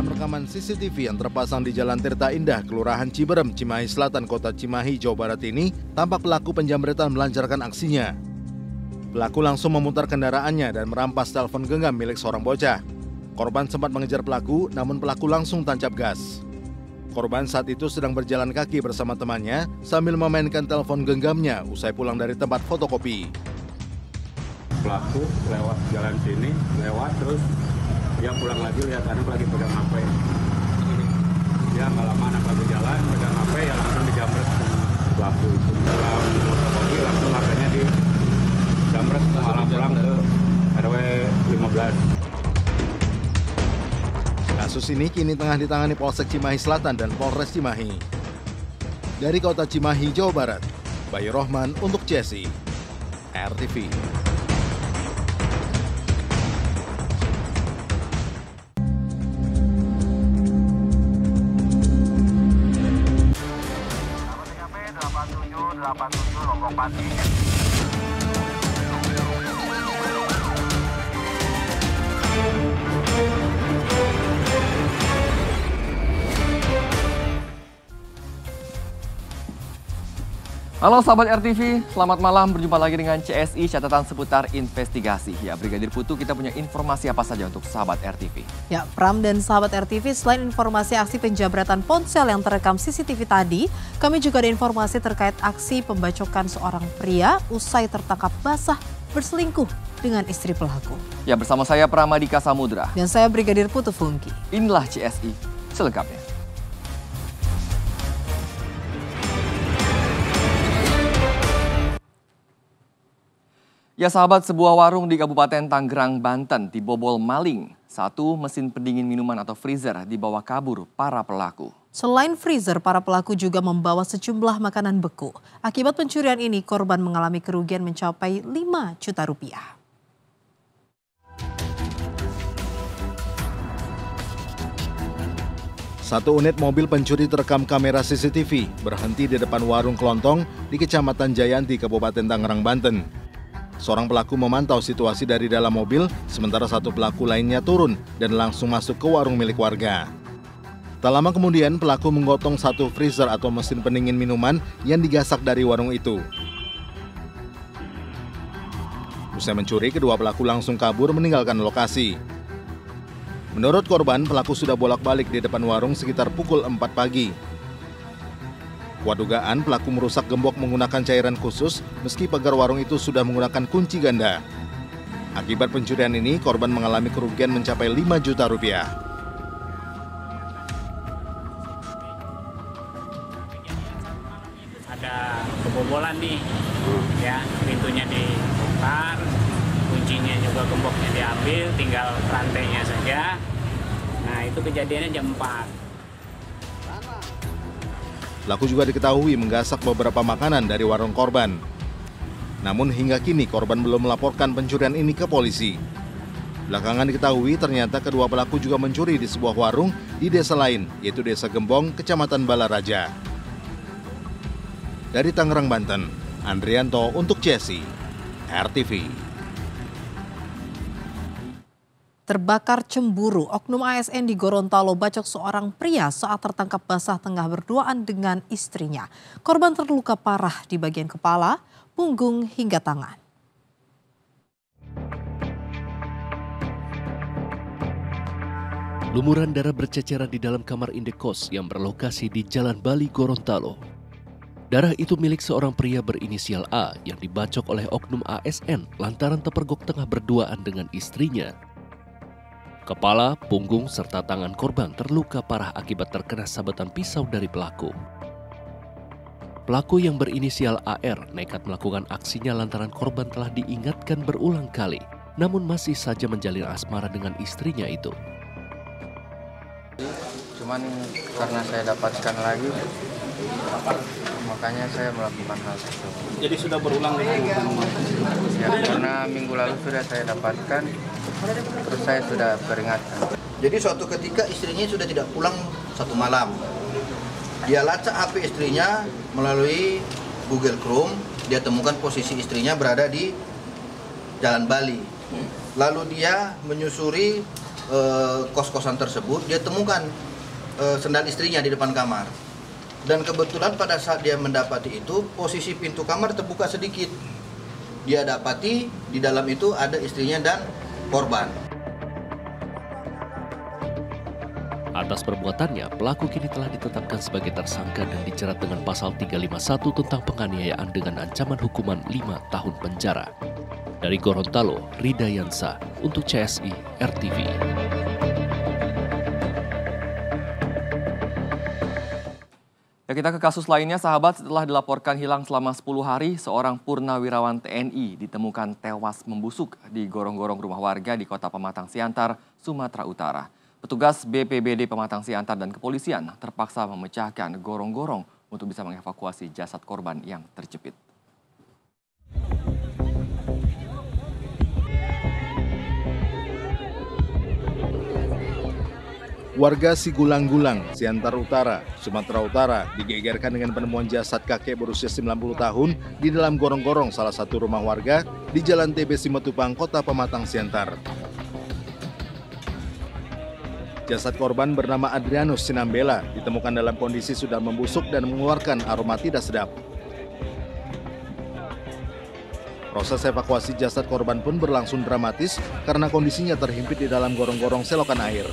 Dalam rekaman CCTV yang terpasang di Jalan Tirta Indah, Kelurahan Ciberem, Cimahi Selatan, Kota Cimahi, Jawa Barat ini, tampak pelaku penjamretan melancarkan aksinya. Pelaku langsung memutar kendaraannya dan merampas telepon genggam milik seorang bocah. Korban sempat mengejar pelaku, namun pelaku langsung tancap gas. Korban saat itu sedang berjalan kaki bersama temannya sambil memainkan telepon genggamnya usai pulang dari tempat fotokopi. Pelaku lewat jalan sini, terus dia pulang lagi lihat anak lagi pegang HP. Dia nggak lama anak lagi jalan, pegang HP ya langsung dijamret pelaku itu. Dalam fotokopi langsung HP-nya dijamret malah pulang ke RW 15. Kasus ini kini tengah ditangani Polsek Cimahi Selatan dan Polres Cimahi. Dari Kota Cimahi, Jawa Barat, Bayu Rohman untuk CSI, RTV. Lombok Pati. Halo sahabat RTV, selamat malam, berjumpa lagi dengan CSI catatan seputar investigasi. Ya, Brigadir Putu, kita punya informasi apa saja untuk sahabat RTV? Ya, Pram dan sahabat RTV, selain informasi aksi penjamretan ponsel yang terekam CCTV tadi, kami juga ada informasi terkait aksi pembacokan seorang pria usai tertangkap basah berselingkuh dengan istri pelaku. Ya, bersama saya Pramadika Samudra. Dan saya Brigadir Putu Fungki. Inilah CSI selengkapnya. Ya sahabat, sebuah warung di Kabupaten Tangerang, Banten dibobol maling. Satu mesin pendingin minuman atau freezer dibawa kabur para pelaku. Selain freezer, para pelaku juga membawa sejumlah makanan beku. Akibat pencurian ini, korban mengalami kerugian mencapai 5 juta rupiah. Satu unit mobil pencuri terekam kamera CCTV berhenti di depan warung kelontong di Kecamatan Jayanti, Kabupaten Tangerang, Banten. Seorang pelaku memantau situasi dari dalam mobil, sementara satu pelaku lainnya turun dan langsung masuk ke warung milik warga. Tak lama kemudian, pelaku menggotong satu freezer atau mesin pendingin minuman yang digasak dari warung itu. Usai mencuri, kedua pelaku langsung kabur meninggalkan lokasi. Menurut korban, pelaku sudah bolak-balik di depan warung sekitar pukul 4 pagi. Kuat dugaan pelaku merusak gembok menggunakan cairan khusus meski pagar warung itu sudah menggunakan kunci ganda. Akibat pencurian ini, korban mengalami kerugian mencapai 5 juta rupiah. Ada kebobolan nih, ya pintunya dibongkar, kuncinya juga gemboknya diambil, tinggal rantainya saja. Nah itu kejadiannya jam 4. Pelaku juga diketahui menggasak beberapa makanan dari warung korban. Namun hingga kini korban belum melaporkan pencurian ini ke polisi. Belakangan diketahui ternyata kedua pelaku juga mencuri di sebuah warung di desa lain, yaitu Desa Gembong, Kecamatan Balaraja. Dari Tangerang, Banten, Andrianto untuk CSI, RTV. Terbakar cemburu, oknum ASN di Gorontalo bacok seorang pria saat tertangkap basah tengah berduaan dengan istrinya. Korban terluka parah di bagian kepala, punggung hingga tangan. Lumuran darah berceceran di dalam kamar indekos yang berlokasi di Jalan Bali, Gorontalo. Darah itu milik seorang pria berinisial A yang dibacok oleh oknum ASN lantaran terpergok tengah berduaan dengan istrinya. Kepala, punggung, serta tangan korban terluka parah akibat terkena sabetan pisau dari pelaku. Pelaku yang berinisial AR nekat melakukan aksinya lantaran korban telah diingatkan berulang kali, namun masih saja menjalin asmara dengan istrinya itu. Cuman karena saya dapatkan lagi, makanya saya melakukan hal tersebut. Jadi sudah berulang ya, karena minggu lalu sudah saya dapatkan, terus saya sudah peringatkan. Jadi suatu ketika istrinya sudah tidak pulang satu malam. Dia lacak HP istrinya melalui Google Chrome, dia temukan posisi istrinya berada di Jalan Bali. Lalu dia menyusuri kos-kosan tersebut, dia temukan sendal istrinya di depan kamar. Dan kebetulan pada saat dia mendapati itu, posisi pintu kamar terbuka sedikit. Dia dapati di dalam itu ada istrinya dan korban. Atas perbuatannya, pelaku kini telah ditetapkan sebagai tersangka dan dijerat dengan pasal 351 tentang penganiayaan dengan ancaman hukuman 5 tahun penjara. Dari Gorontalo, Rida Yansa untuk CSI RTV. Ya, kita ke kasus lainnya, sahabat. Setelah dilaporkan hilang selama 10 hari, seorang purnawirawan TNI ditemukan tewas membusuk di gorong-gorong rumah warga di Kota Pematang Siantar, Sumatera Utara. Petugas BPBD Pematang Siantar dan kepolisian terpaksa memecahkan gorong-gorong untuk bisa mengevakuasi jasad korban yang terjepit. Warga Sigulang-Gulang, Siantar Utara, Sumatera Utara digegerkan dengan penemuan jasad kakek berusia 90 tahun di dalam gorong-gorong salah satu rumah warga di Jalan TB Simatupang, Kota Pematang Siantar. Jasad korban bernama Adrianus Sinambela ditemukan dalam kondisi sudah membusuk dan mengeluarkan aroma tidak sedap. Proses evakuasi jasad korban pun berlangsung dramatis karena kondisinya terhimpit di dalam gorong-gorong selokan air.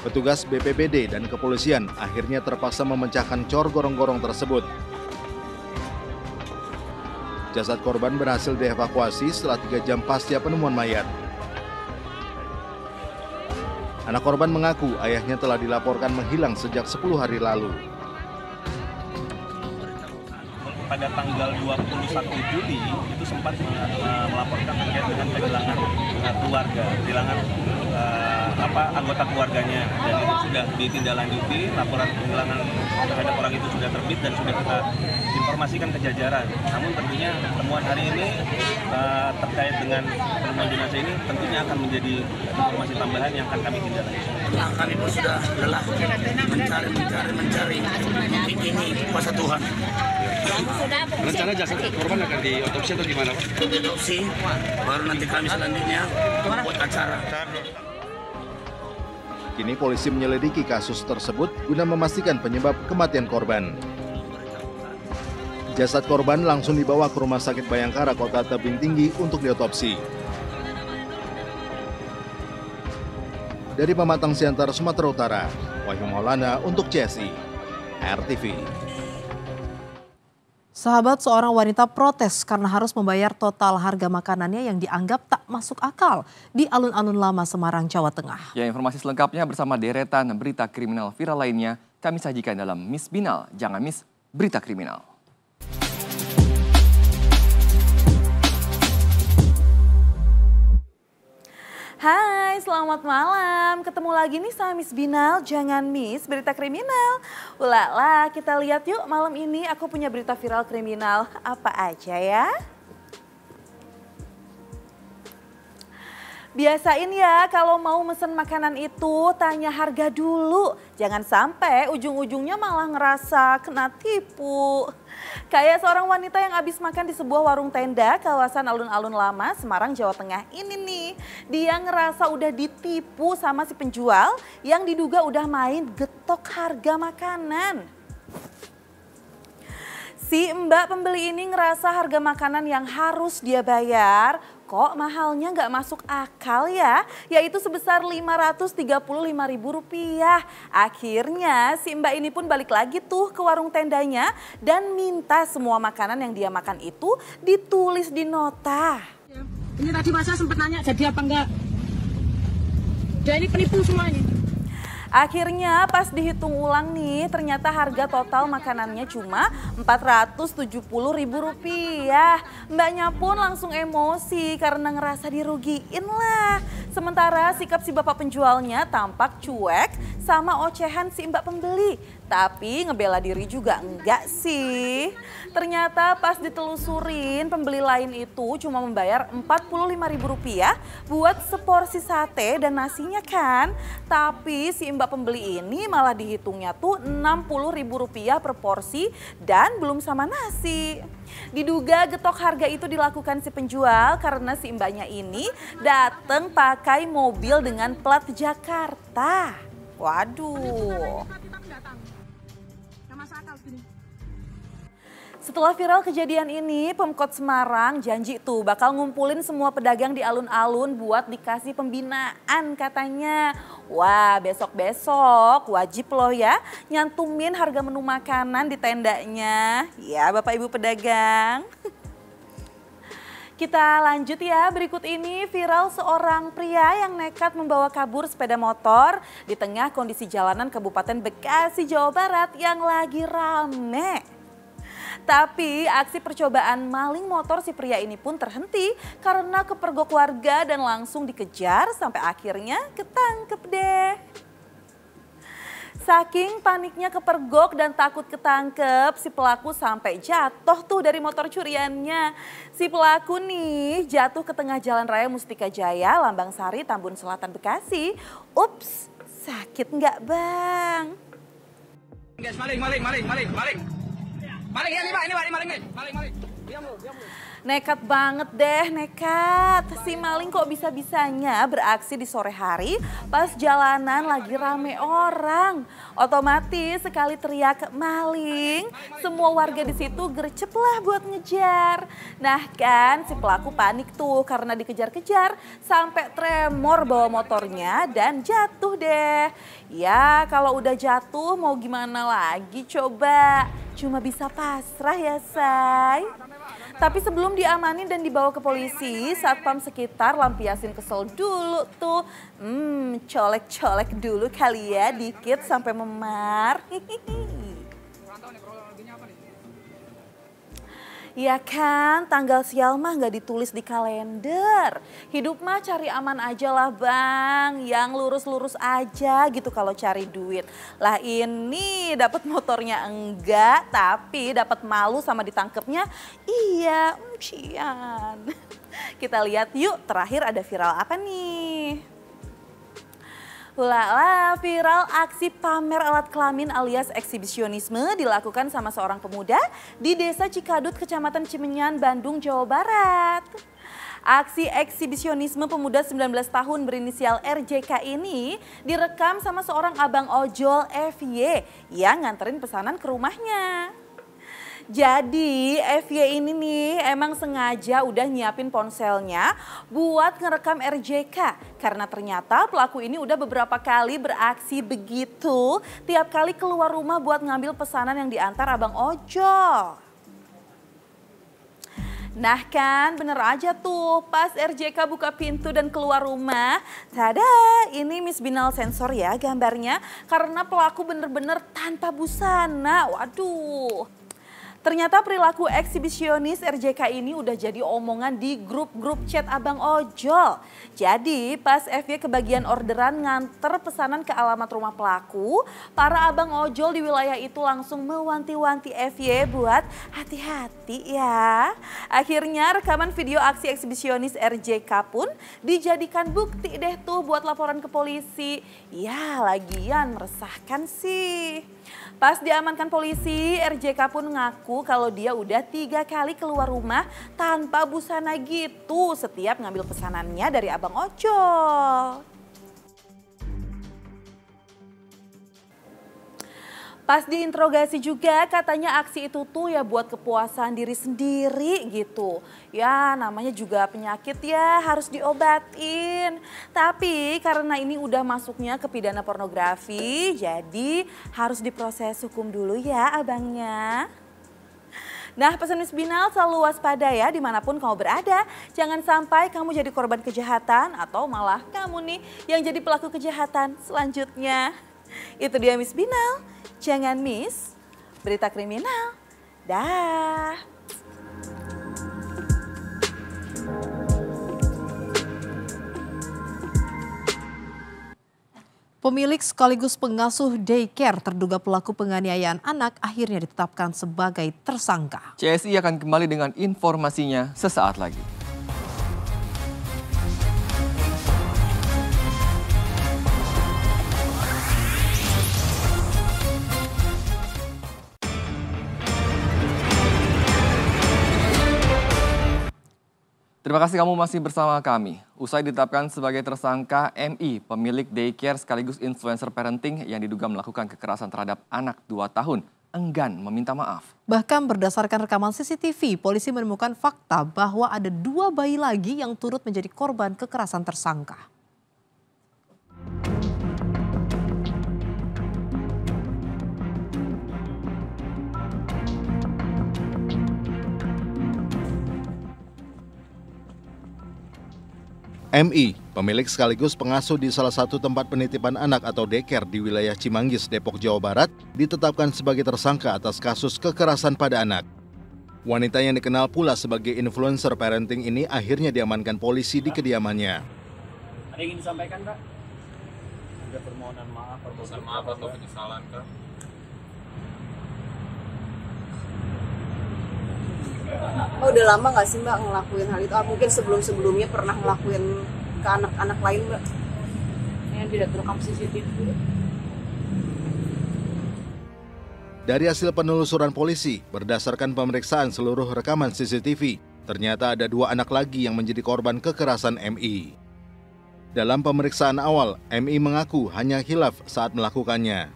Petugas BPBD dan kepolisian akhirnya terpaksa memecahkan cor gorong-gorong tersebut. Jasad korban berhasil dievakuasi setelah 3 jam pasca penemuan mayat. Anak korban mengaku ayahnya telah dilaporkan menghilang sejak 10 hari lalu. Pada tanggal 21 Juli itu sempat melaporkan terkait dengan kehilangan keluarga, kehilangan anggota keluarganya, dan itu sudah ditindaklanjuti. Laporan penghilangan terhadap orang itu sudah terbit dan sudah kita informasikan ke jajaran. Namun tentunya temuan hari ini terkait dengan penemuan jenazah ini tentunya akan menjadi informasi tambahan yang akan kami tindaklanjuti. Kami pun sudah lelah mencari. Ini kuasa Tuhan. Rencana jasad korban akan diotopsi atau gimana, Pak? Diotopsi, baru nanti kami selanjutnya buat acara. Kini polisi menyelidiki kasus tersebut guna memastikan penyebab kematian korban. Jasad korban langsung dibawa ke Rumah Sakit Bayangkara Kota Tebing Tinggi untuk diotopsi. Dari Pematang Siantar, Sumatera Utara, Wahyu Maulana untuk CSI RTV. Sahabat, seorang wanita protes karena harus membayar total harga makanannya yang dianggap tak masuk akal di alun-alun lama Semarang, Jawa Tengah. Ya, informasi selengkapnya bersama deretan berita kriminal viral lainnya kami sajikan dalam Miss Binal. Jangan miss berita kriminal. Hai, selamat malam. Ketemu lagi nih sama Miss Binal, jangan miss berita kriminal. Ulala, kita lihat yuk malam ini aku punya berita viral kriminal. Apa aja ya? Biasain ya kalau mau mesen makanan itu tanya harga dulu. Jangan sampai ujung-ujungnya malah ngerasa kena tipu. Kayak seorang wanita yang habis makan di sebuah warung tenda kawasan alun-alun lama Semarang, Jawa Tengah ini nih. Dia ngerasa udah ditipu sama si penjual yang diduga udah main getok harga makanan. Si mbak pembeli ini ngerasa harga makanan yang harus dia bayar kok mahalnya nggak masuk akal ya, yaitu sebesar Rp535.000. Akhirnya si mbak ini pun balik lagi tuh ke warung tendanya dan minta semua makanan yang dia makan itu ditulis di nota. Ini tadi masa sempat nanya jadi apa enggak? Dan ini penipu semuanya. Akhirnya pas dihitung ulang nih ternyata harga total makanannya cuma Rp470.000. Mbaknya pun langsung emosi karena ngerasa dirugiin lah. Sementara sikap si bapak penjualnya tampak cuek sama ocehan si mbak pembeli. Tapi ngebela diri juga enggak sih. Ternyata pas ditelusurin pembeli lain itu cuma membayar Rp45.000 buat seporsi sate dan nasinya kan. Tapi si mbak pembeli ini malah dihitungnya tuh Rp60.000 per porsi dan belum sama nasi. Diduga getok harga itu dilakukan si penjual karena si mbaknya ini datang pakai mobil dengan plat Jakarta. Waduh. Setelah viral kejadian ini, Pemkot Semarang janji tuh bakal ngumpulin semua pedagang di alun-alun buat dikasih pembinaan katanya. Wah, besok-besok wajib loh ya nyantumin harga menu makanan di tendanya. Ya Bapak Ibu pedagang. Kita lanjut ya, berikut ini viral seorang pria yang nekat membawa kabur sepeda motor di tengah kondisi jalanan Kabupaten Bekasi, Jawa Barat yang lagi rame. Tapi aksi percobaan maling motor si pria ini pun terhenti karena kepergok warga dan langsung dikejar sampai akhirnya ketangkep deh. Saking paniknya kepergok dan takut ketangkep, si pelaku sampai jatuh tuh dari motor curiannya. Si pelaku nih jatuh ke tengah jalan raya Mustika Jaya, Lambang Sari, Tambun Selatan, Bekasi. Ups, sakit nggak bang? Guys, maling. Maling ya nih Pak, ini maling nih. Maling. Diam lu. Nekat banget deh, nekat. Si maling kok bisa-bisanya beraksi di sore hari pas jalanan lagi rame orang. Otomatis sekali teriak maling, semua warga di situ gercep lah buat ngejar. Nah kan si pelaku panik tuh karena dikejar-kejar sampai tremor bawa motornya dan jatuh deh. Ya kalau udah jatuh mau gimana lagi coba. Cuma bisa pasrah ya say. Tapi sebelum diamani dan dibawa ke polisi, satpam sekitar lampiasin kesel dulu tuh. Colek-colek dulu kali ya dikit sampai memar. Ya kan, tanggal sial mah nggak ditulis di kalender. Hidup mah cari aman aja lah bang, yang lurus-lurus aja gitu kalau cari duit. Lah ini dapat motornya enggak, tapi dapat malu sama ditangkepnya. Iya, cian. Kita lihat yuk, terakhir ada viral apa nih? Ulala, viral aksi pamer alat kelamin alias eksibisionisme dilakukan sama seorang pemuda di Desa Cikadut, Kecamatan Cimenyan, Bandung, Jawa Barat. Aksi eksibisionisme pemuda 19 tahun berinisial RJK ini direkam sama seorang abang ojol FY yang nganterin pesanan ke rumahnya. Jadi FY ini nih emang sengaja udah nyiapin ponselnya buat ngerekam RJK. Karena ternyata pelaku ini udah beberapa kali beraksi begitu tiap kali keluar rumah buat ngambil pesanan yang diantar abang ojol. Nah kan bener aja tuh pas RJK buka pintu dan keluar rumah. Tada, ini Miss Binal sensor ya gambarnya karena pelaku bener-bener tanpa busana. Waduh. Ternyata perilaku eksibisionis RJK ini udah jadi omongan di grup-grup chat abang ojol. Jadi pas FY kebagian orderan nganter pesanan ke alamat rumah pelaku, para abang ojol di wilayah itu langsung mewanti-wanti FY buat hati-hati ya. Akhirnya rekaman video aksi eksibisionis RJK pun dijadikan bukti deh tuh buat laporan ke polisi. Ya lagian meresahkan sih. Pas diamankan polisi, RJK pun ngaku kalau dia udah 3 kali keluar rumah tanpa busana gitu setiap ngambil pesanannya dari abang ojol. Pas diinterogasi juga katanya aksi itu tuh ya buat kepuasan diri sendiri gitu. Ya namanya juga penyakit ya harus diobatin. Tapi karena ini udah masuknya ke pidana pornografi jadi harus diproses hukum dulu ya abangnya. Nah pesan Miss Binal selalu waspada ya dimanapun kamu berada. Jangan sampai kamu jadi korban kejahatan atau malah kamu nih yang jadi pelaku kejahatan selanjutnya. Itu dia Miss Binal. Jangan miss berita kriminal. Dah. Pemilik sekaligus pengasuh daycare terduga pelaku penganiayaan anak akhirnya ditetapkan sebagai tersangka. CSI akan kembali dengan informasinya sesaat lagi. Terima kasih kamu masih bersama kami. Usai ditetapkan sebagai tersangka, MI, pemilik daycare sekaligus influencer parenting yang diduga melakukan kekerasan terhadap anak 2 tahun, enggan meminta maaf. Bahkan berdasarkan rekaman CCTV, polisi menemukan fakta bahwa ada 2 bayi lagi yang turut menjadi korban kekerasan tersangka. MI, pemilik sekaligus pengasuh di salah satu tempat penitipan anak atau daycare di wilayah Cimanggis, Depok, Jawa Barat, ditetapkan sebagai tersangka atas kasus kekerasan pada anak. Wanita yang dikenal pula sebagai influencer parenting ini akhirnya diamankan polisi di kediamannya. Ada yang ingin disampaikan, Kak? Ada permohonan maaf atau penyesalan, Kak? Oh, udah lama nggak sih Mbak ngelakuin hal itu? Mungkin sebelum-sebelumnya pernah ngelakuin ke anak-anak lain Mbak? Yang tidak terekam CCTV. Dari hasil penelusuran polisi, berdasarkan pemeriksaan seluruh rekaman CCTV, ternyata ada 2 anak lagi yang menjadi korban kekerasan MI. Dalam pemeriksaan awal, MI mengaku hanya khilaf saat melakukannya.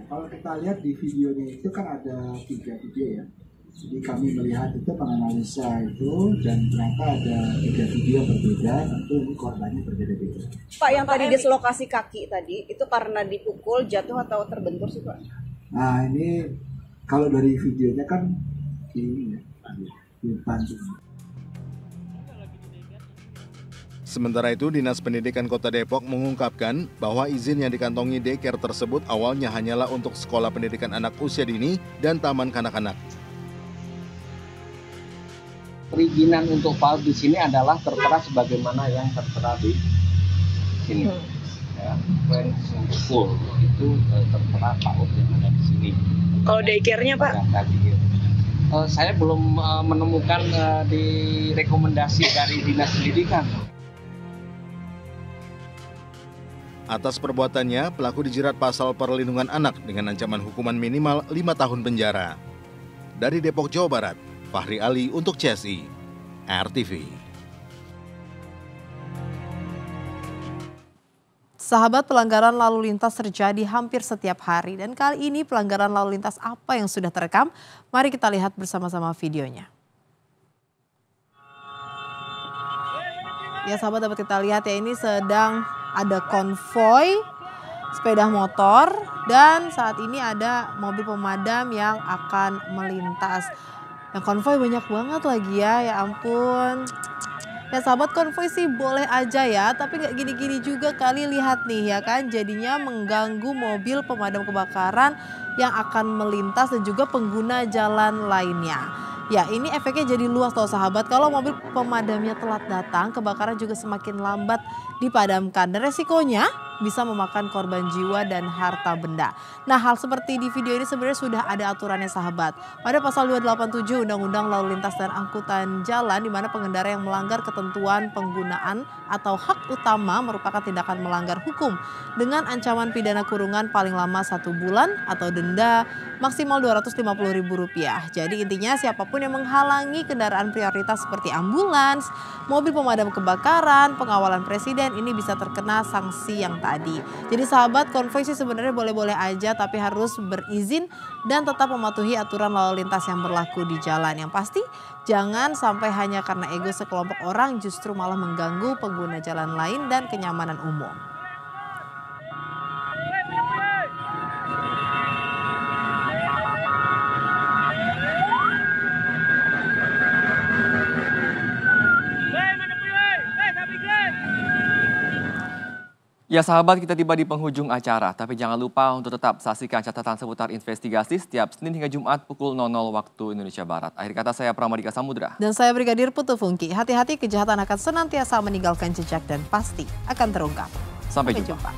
Kalau kita lihat di videonya itu kan ada 3 video ya. Jadi kami melihat itu, menganalisa itu, dan ternyata ada 3 video yang berbeda, tentu ini korbannya berbeda-beda. Pak, yang tadi dislokasi kaki tadi, itu karena dipukul, jatuh, atau terbentur sih Pak? Nah ini, kalau dari videonya kan ini ya, dibantu. Sementara itu, Dinas Pendidikan Kota Depok mengungkapkan bahwa izin yang dikantongi daycare tersebut awalnya hanyalah untuk sekolah pendidikan anak usia dini dan taman kanak-kanak. Perizinan untuk PAUD di sini adalah tertera sebagaimana yang tertera di sini. Ya, untuk full itu tertera PAUD yang ada di sini. Kalau daycare-nya Pak? Saya belum menemukan di rekomendasi dari Dinas Pendidikan. Atas perbuatannya, pelaku dijerat pasal perlindungan anak dengan ancaman hukuman minimal 5 tahun penjara. Dari Depok, Jawa Barat, Fahri Ali untuk CSI, RTV. Sahabat, pelanggaran lalu lintas terjadi hampir setiap hari. Dan kali ini pelanggaran lalu lintas apa yang sudah terekam? Mari kita lihat bersama-sama videonya. Ya sahabat, dapat kita lihat ya, ini sedang ada konvoi sepeda motor dan saat ini ada mobil pemadam yang akan melintas. Yang konvoi banyak banget lagi ya ampun. Ya sahabat, konvoi sih boleh aja ya, tapi nggak gini-gini juga kali, lihat nih ya kan, jadinya mengganggu mobil pemadam kebakaran yang akan melintas dan juga pengguna jalan lainnya. Ya ini efeknya jadi luas loh sahabat, kalau mobil pemadamnya telat datang, kebakaran juga semakin lambat dipadamkan dan resikonya bisa memakan korban jiwa dan harta benda. Nah hal seperti di video ini sebenarnya sudah ada aturannya sahabat. Pada pasal 287 Undang-Undang Lalu Lintas dan Angkutan Jalan, di mana pengendara yang melanggar ketentuan penggunaan atau hak utama merupakan tindakan melanggar hukum dengan ancaman pidana kurungan paling lama 1 bulan atau denda maksimal Rp250.000. Jadi intinya siapapun yang menghalangi kendaraan prioritas seperti ambulans, mobil pemadam kebakaran, pengawalan presiden, ini bisa terkena sanksi yang tadi. Jadi sahabat, konvoi sih sebenarnya boleh-boleh aja, tapi harus berizin dan tetap mematuhi aturan lalu lintas yang berlaku di jalan. Yang pasti jangan sampai hanya karena ego sekelompok orang justru malah mengganggu pengguna jalan lain dan kenyamanan umum. Ya sahabat, kita tiba di penghujung acara, tapi jangan lupa untuk tetap saksikan catatan seputar investigasi setiap Senin hingga Jumat pukul 00 waktu Indonesia Barat. Akhir kata saya Pramadika Samudra. Dan saya Brigadir Putu Fungki. Hati-hati, kejahatan akan senantiasa meninggalkan jejak dan pasti akan terungkap. Sampai jumpa.